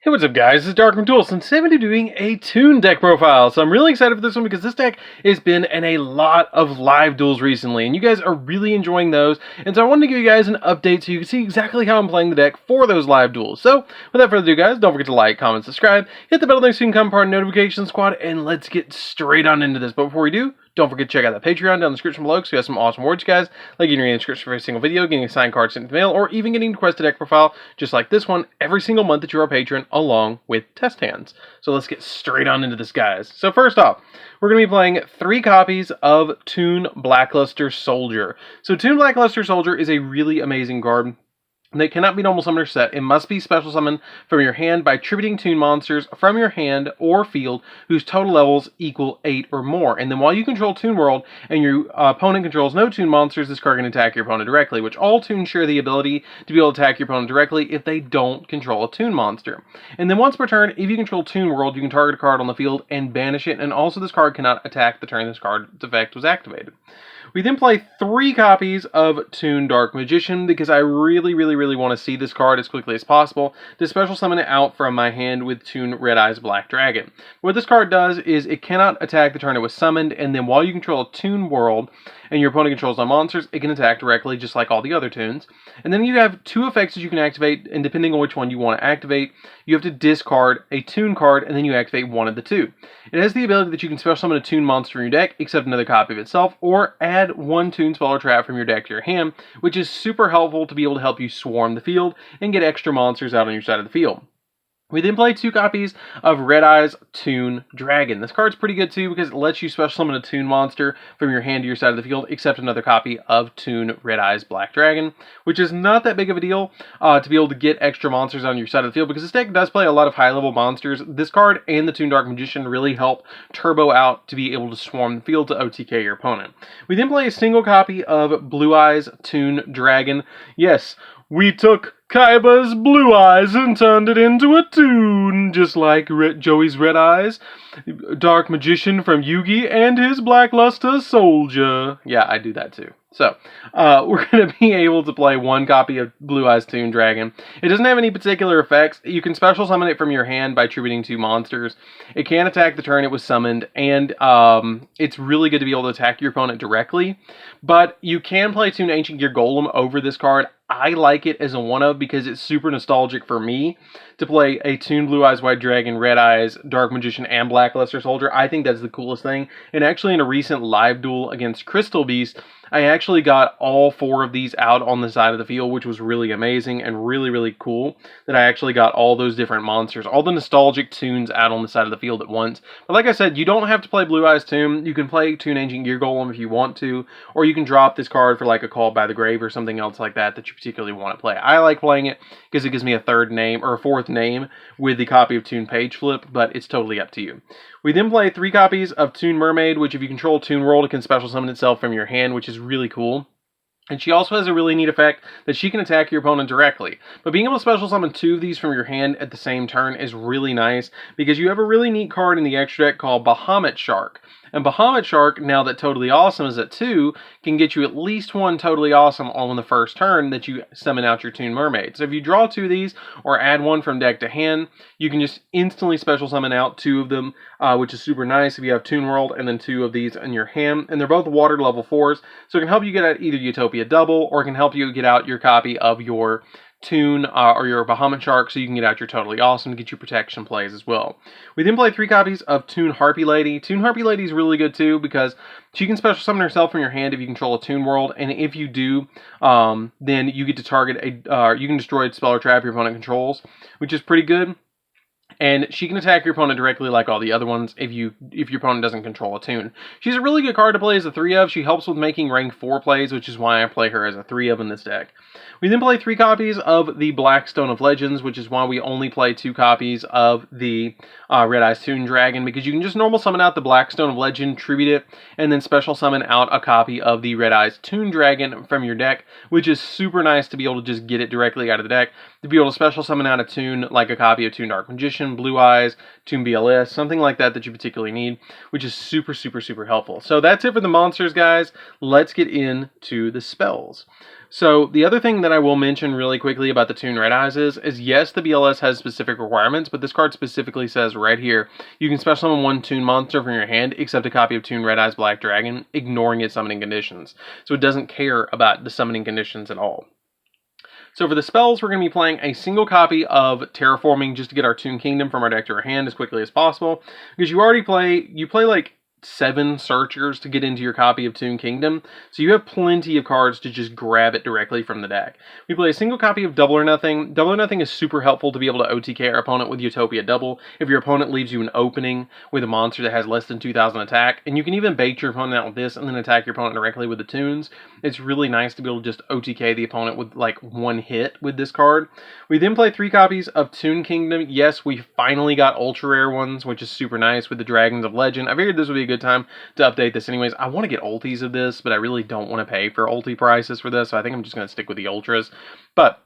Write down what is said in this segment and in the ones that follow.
Hey, what's up guys, this is DarkArmedDuelist, and today I'm going to be doing a Toon deck profile. So I'm really excited for this one because this deck has been in a lot of live duels recently, and you guys are really enjoying those. And so I wanted to give you guys an update so you can see exactly how I'm playing the deck for those live duels. So without further ado guys, don't forget to like, comment, subscribe, hit the bell next so you can become part of the notification squad, and let's get straight on into this. But before we do, don't forget to check out that Patreon down in the description below because we have some awesome rewards, guys, like getting a description for every single video, getting a signed card sent in the mail, or even getting to request a deck profile just like this one every single month that you're a patron, along with test hands. So let's get straight on into this, guys. So first off, we're going to be playing 3 copies of Toon Blackluster Soldier. So Toon Blackluster Soldier is a really amazing card. They cannot be normal summon or set. It must be special summon from your hand by tributing Toon monsters from your hand or field whose total levels equal 8 or more. And then while you control Toon World and your opponent controls no Toon monsters, this card can attack your opponent directly, which all Toons share the ability to be able to attack your opponent directly if they don't control a Toon monster. And then once per turn, if you control Toon World, you can target a card on the field and banish it, and also this card cannot attack the turn this card's effect was activated. We then play 3 copies of Toon Dark Magician because I really want to see this card as quickly as possible to special summon it out from my hand with Toon Red Eyes Black Dragon. What this card does is it cannot attack the turn it was summoned, and then while you control a Toon World and your opponent controls no monsters, it can attack directly just like all the other Toons. And then you have 2 effects that you can activate, and depending on which one you want to activate, you have to discard a Toon card and then you activate one of the 2. It has the ability that you can special summon a Toon monster in your deck, except another copy of itself, or add 1 Toon spell or trap from your deck to your hand, which is super helpful to be able to help you swarm the field and get extra monsters out on your side of the field. We then play 2 copies of Red Eyes Toon Dragon. This card's pretty good too because it lets you special summon a Toon monster from your hand to your side of the field, except another copy of Toon Red Eyes Black Dragon, which is not that big of a deal to be able to get extra monsters on your side of the field because this deck does play a lot of high-level monsters. This card and the Toon Dark Magician really help turbo out to be able to swarm the field to OTK your opponent. We then play a single copy of Blue Eyes Toon Dragon. Yes, we took Kaiba's blue eyes and turned it into a Toon, just like Joey's red eyes, Dark Magician from Yugi, and his Blackluster Soldier. Yeah, I do that too. So, we're going to be able to play 1 copy of Blue Eyes Toon Dragon. It doesn't have any particular effects. You can special summon it from your hand by tributing 2 monsters. It can attack the turn it was summoned, and it's really good to be able to attack your opponent directly. But you can play Toon Ancient Gear Golem over this card. I like it as a one-of because it's super nostalgic for me to play a Toon Blue Eyes White Dragon, Red Eyes, Dark Magician, and Blackluster Soldier. I think that's the coolest thing. And actually in a recent live duel against Crystal Beast, I actually got all 4 of these out on the side of the field, which was really amazing and really cool that I actually got all those different monsters, all the nostalgic Toons out on the side of the field at once. But like I said, you don't have to play Blue Eyes Toon. You can play Toon Ancient Gear Golem if you want to, or you can drop this card for like a Call by the Grave or something else like that that you particularly want to play. I like playing it because it gives me a 3rd name or a 4th name with the copy of Toon Page Flip, but it's totally up to you. We then play 3 copies of Toon Mermaid, which if you control Toon World, it can special summon itself from your hand, which is really cool. And she also has a really neat effect that she can attack your opponent directly. But being able to special summon 2 of these from your hand at the same turn is really nice because you have a really neat card in the extra deck called Bahamut Shark. And Bahamut Shark, now that Totally Awesome is at 2, can get you at least 1 Totally Awesome on the first turn that you summon out your Toon Mermaid. So if you draw 2 of these or add 1 from deck to hand, you can just instantly special summon out 2 of them, which is super nice if you have Toon World and then 2 of these in your hand. And they're both water level 4s, so it can help you get out either Utopia Double or it can help you get out your copy of your Toon or your Bahamut Shark so you can get out your Totally Awesome to get your protection plays as well. We then play 3 copies of Toon Harpy Lady. Toon Harpy Lady is really good too because she can special summon herself from your hand if you control a Toon World, and if you do, then you get to target you can destroy a spell or trap your opponent controls, which is pretty good. And she can attack your opponent directly like all the other ones if your opponent doesn't control a Toon. She's a really good card to play as a 3-of. She helps with making rank 4 plays, which is why I play her as a 3-of in this deck. We then play 3 copies of the Blackstone of Legends, which is why we only play 2 copies of the Red Eyes Toon Dragon, because you can just normal summon out the Blackstone of Legend, tribute it, and then special summon out a copy of the Red Eyes Toon Dragon from your deck, which is super nice to be able to just get it directly out of the deck, to be able to special summon out a Toon, like a copy of Toon Dark Magician, Blue Eyes, Toon BLS, something like that that you particularly need, which is super helpful. So that's it for the monsters, guys. Let's get into the spells. So the other thing that I will mention really quickly about the Toon Red Eyes is yes, the BLS has specific requirements, but this card specifically says right here, you can special summon one Toon monster from your hand except a copy of Toon Red Eyes Black Dragon, ignoring its summoning conditions. So it doesn't care about the summoning conditions at all. So for the spells, we're going to be playing a single copy of Terraforming just to get our Toon Kingdom from our deck to our hand as quickly as possible. Because you play like 7 searchers to get into your copy of Toon Kingdom, so you have plenty of cards to just grab it directly from the deck. We play a single copy of Double or Nothing. Double or Nothing is super helpful to be able to OTK our opponent with Utopia Double if your opponent leaves you an opening with a monster that has less than 2,000 attack, and you can even bait your opponent out with this and then attack your opponent directly with the Toons. It's really nice to be able to just OTK the opponent with like 1 hit with this card. We then play 3 copies of Toon Kingdom. Yes, we finally got ultra rare ones, which is super nice with the Dragons of Legend. I figured this would be a good time to update this anyways. I want to get ultis of this, but I really don't want to pay for ulti prices for this, so I think I'm just going to stick with the ultras. But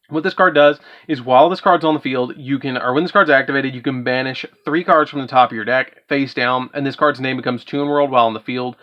what this card does is while this card's on the field, when this card's activated, you can banish 3 cards from the top of your deck face down, and this card's name becomes Toon World while on the field,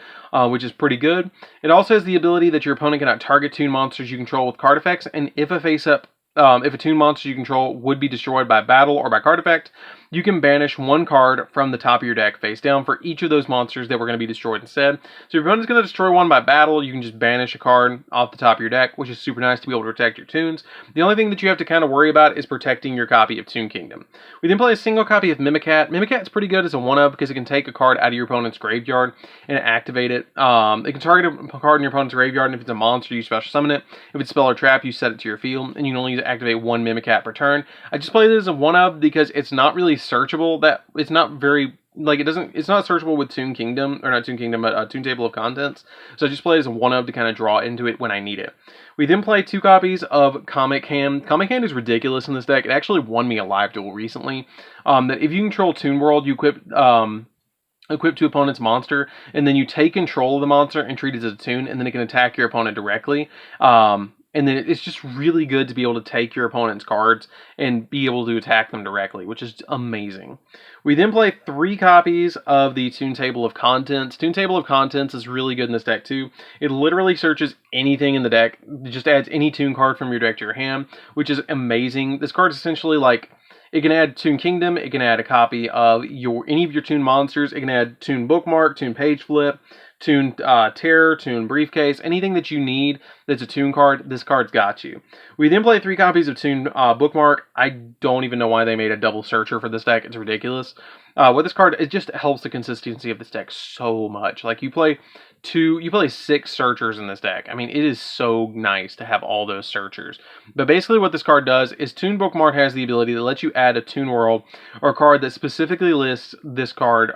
which is pretty good. It also has the ability that your opponent cannot target Toon monsters you control with card effects, and if a Toon monster you control would be destroyed by battle or by card effect, you can banish 1 card from the top of your deck face down for each of those monsters that were going to be destroyed instead. So if your opponent's going to destroy one by battle, you can just banish a card off the top of your deck, which is super nice to be able to protect your Toons. The only thing that you have to kind of worry about is protecting your copy of Toon Kingdom. We then play a single copy of Mimicat. Mimicat's pretty good as a 1-of because it can take a card out of your opponent's graveyard and activate it. It can target a card in your opponent's graveyard, and if it's a monster, you special summon it. If it's spell or trap, you set it to your field, and you can only activate 1 Mimicat per turn. I just play this as a 1-of because it's not really searchable. It's not very, like, it's not searchable with Toon Kingdom, or not Toon Kingdom, but Toon Table of Contents. So I just play it as a 1-of to kind of draw into it when I need it. We then play 2 copies of Comic Hand. Comic Hand is ridiculous in this deck. It actually won me a live duel recently. That if you control Toon World, you equip to opponent's monster, and then you take control of the monster and treat it as a Toon, and then it can attack your opponent directly. And then it's just really good to be able to take your opponent's cards and be able to attack them directly, which is amazing. We then play 3 copies of the Toon Table of Contents. Toon Table of Contents is really good in this deck too. It literally searches anything in the deck. It just adds any Toon card from your deck to your hand, which is amazing. This card is essentially like, it can add Toon Kingdom, it can add a copy of any of your Toon monsters, it can add Toon Bookmark, Toon Page Flip, Toon Terror, Toon Briefcase, anything that you need that's a Toon card, this card's got you. We then play 3 copies of Toon Bookmark. I don't even know why they made a double searcher for this deck. It's ridiculous. With this card, it just helps the consistency of this deck so much. Like, you play 6 searchers in this deck. I mean, it is so nice to have all those searchers. But basically what this card does is Toon Bookmark has the ability to let you add a Toon World or a card that specifically lists this card,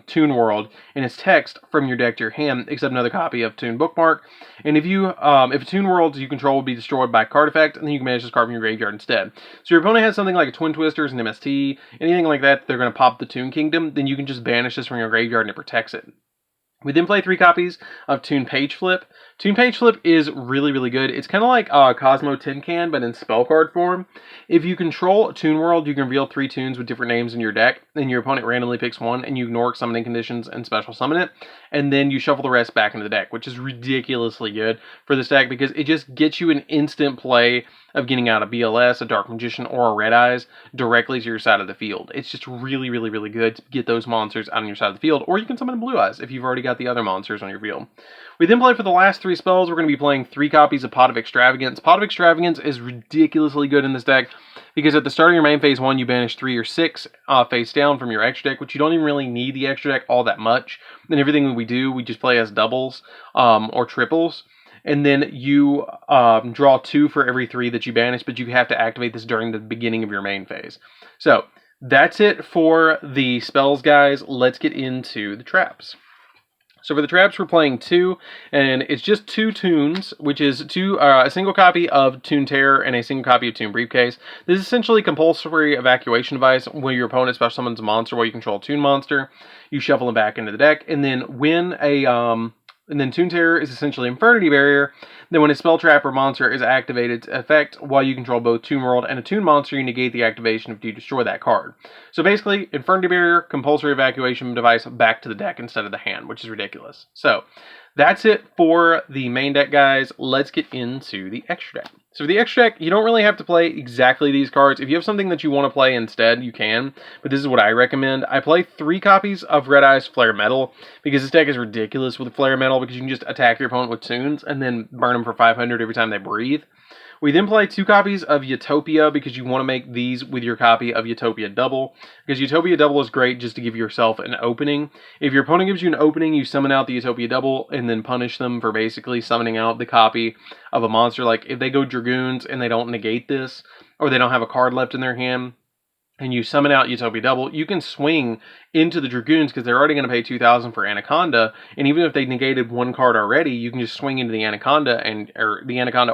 Toon World, in its text from your deck to your hand, except another copy of Toon Bookmark. And if a Toon World you control will be destroyed by card effect, and then you can manage this card from your graveyard instead. So your opponent has something like a Twin Twisters, an MST, anything like that, they're going to pop the Toon Kingdom, then you can just banish this from your graveyard and it protects it. We then play 3 copies of Toon Page Flip. Toon Page Flip is really, really good. It's kind of like Cosmo Tin Can, but in spell card form. If you control a Toon World, you can reveal 3 Toons with different names in your deck, and your opponent randomly picks one, and you ignore summoning conditions and special summon it, and then you shuffle the rest back into the deck, which is ridiculously good for this deck because it just gets you an instant play of getting out a BLS, a Dark Magician, or a Red Eyes directly to your side of the field. It's just really, really, really good to get those monsters out on your side of the field, or you can summon a Blue Eyes if you've already got the other monsters on your field. We then play for the last 3 spells. We're going to be playing 3 copies of Pot of Extravagance. Pot of Extravagance is ridiculously good in this deck because at the start of your main phase 1, you banish 3 or 6 face down from your extra deck, which you don't even really need the extra deck all that much. And everything that we do, we just play as doubles or triples. And then you draw 2 for every 3 that you banish, but you have to activate this during the beginning of your main phase. So that's it for the spells, guys. Let's get into the traps. So for the traps, we're playing 2, and it's just 2 Toons, which is a single copy of Toon Terror and a single copy of Toon Briefcase. This is essentially a compulsory evacuation device where your opponent special summons a monster while you control a Toon monster. You shuffle them back into the deck, and then Toon Terror is essentially Infernity Barrier. then when a spell trap or monster is activated to effect while you control both Toon World and a Toon monster, you negate the activation if you destroy that card. So basically, Infernity Barrier, compulsory evacuation device back to the deck instead of the hand, which is ridiculous. So that's it for the main deck, guys. Let's get into the extra deck. So for the extra deck, you don't really have to play exactly these cards. If you have something that you want to play instead, you can. But this is what I recommend. I play 3 copies of Red Eye's Flare Metal because this deck is ridiculous with Flare Metal because you can just attack your opponent with Toons and then burn them for 500 every time they breathe. We then play 2 copies of Utopia because you want to make these with your copy of Utopia Double. Because Utopia Double is great just to give yourself an opening. If your opponent gives you an opening, you summon out the Utopia Double and then punish them for basically summoning out the copy of a monster. Like if they go Dragoons and they don't negate this, or they don't have a card left in their hand, and you summon out Utopia Double, you can swing into the Dragoons because they're already going to pay 2,000 for Anaconda, and even if they negated 1 card already, you can just swing into the Anaconda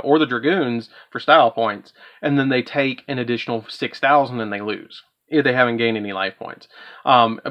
or the Dragoons for style points, and then they take an additional 6,000 and they lose if they haven't gained any life points.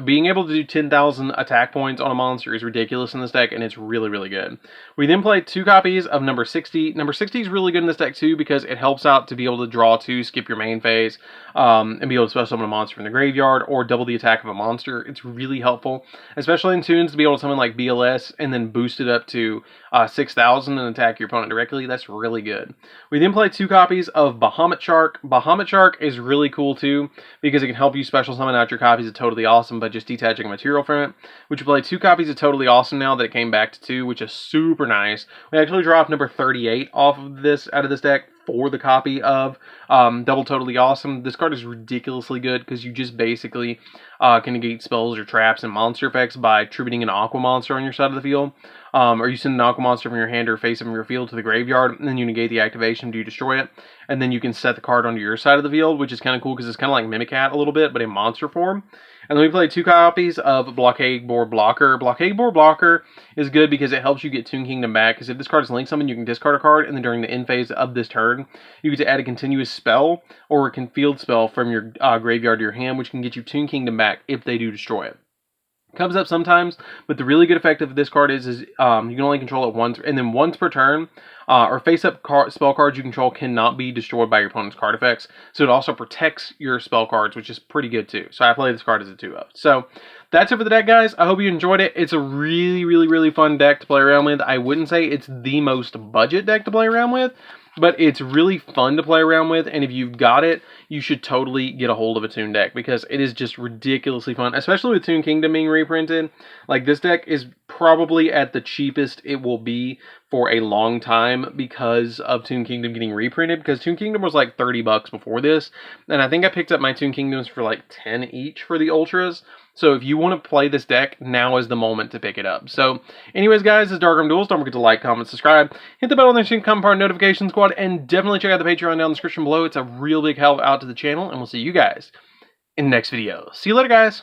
Being able to do 10,000 attack points on a monster is ridiculous in this deck, and it's really, really good. We then play 2 copies of number 60. Number 60 is really good in this deck too because it helps out to be able to draw 2, skip your main phase, and be able to special summon a monster from the graveyard or double the attack of a monster. It's really helpful, especially in Toons, to be able to summon like BLS and then boost it up to 6,000 and attack your opponent directly. That's really good. We then play 2 copies of Bahamut Shark. Bahamut Shark is really cool too because it can help you special summon out your copies of Totally Awesome by just detaching a material from it. Which we play 2 copies of Totally Awesome now that it came back to 2, which is super nice. We actually dropped number 38 off of this out of this deck for the copy of Double Totally Awesome. This card is ridiculously good because you just basically can negate spells or traps and monster effects by tributing an Aqua monster on your side of the field. Or you send an Aqua monster from your hand or face it from your field to the graveyard, and then you negate the activation to destroy it. And then you can set the card onto your side of the field, which is kind of cool because it's kind of like Mimicat a little bit, but in monster form. And then we play 2 copies of Blockade Board Blocker. Blockade Board Blocker is good because it helps you get Toon Kingdom back. Because if this card is linked summon, you can discard a card, and then during the end phase of this turn, you get to add a continuous spell or a field spell from your graveyard to your hand, which can get you Toon Kingdom back if they do destroy it. Comes up sometimes, but the really good effect of this card is you can only control it once, and then once per turn, or face-up spell cards you control cannot be destroyed by your opponent's card effects. So it also protects your spell cards, which is pretty good too. So I play this card as a 2-of. So that's it for the deck, guys. I hope you enjoyed it. It's a really, really, really fun deck to play around with. I wouldn't say it's the most budget deck to play around with, but it's really fun to play around with, and if you've got it, you should totally get a hold of a Toon deck, because it is just ridiculously fun, especially with Toon Kingdom being reprinted. Like, this deck is probably at the cheapest it will be for a long time because of Toon Kingdom getting reprinted, because Toon Kingdom was like $30 before this, and I think I picked up my Toon Kingdoms for like 10 each for the Ultras. So if you want to play this deck, now is the moment to pick it up. So anyways, guys, this is DarkArmedDuelist. Don't forget to like, comment, subscribe, hit the bell on the comment part notification squad, and definitely check out the Patreon down in the description below. It's a real big help out to the channel, and we'll see you guys in the next video. See you later, guys.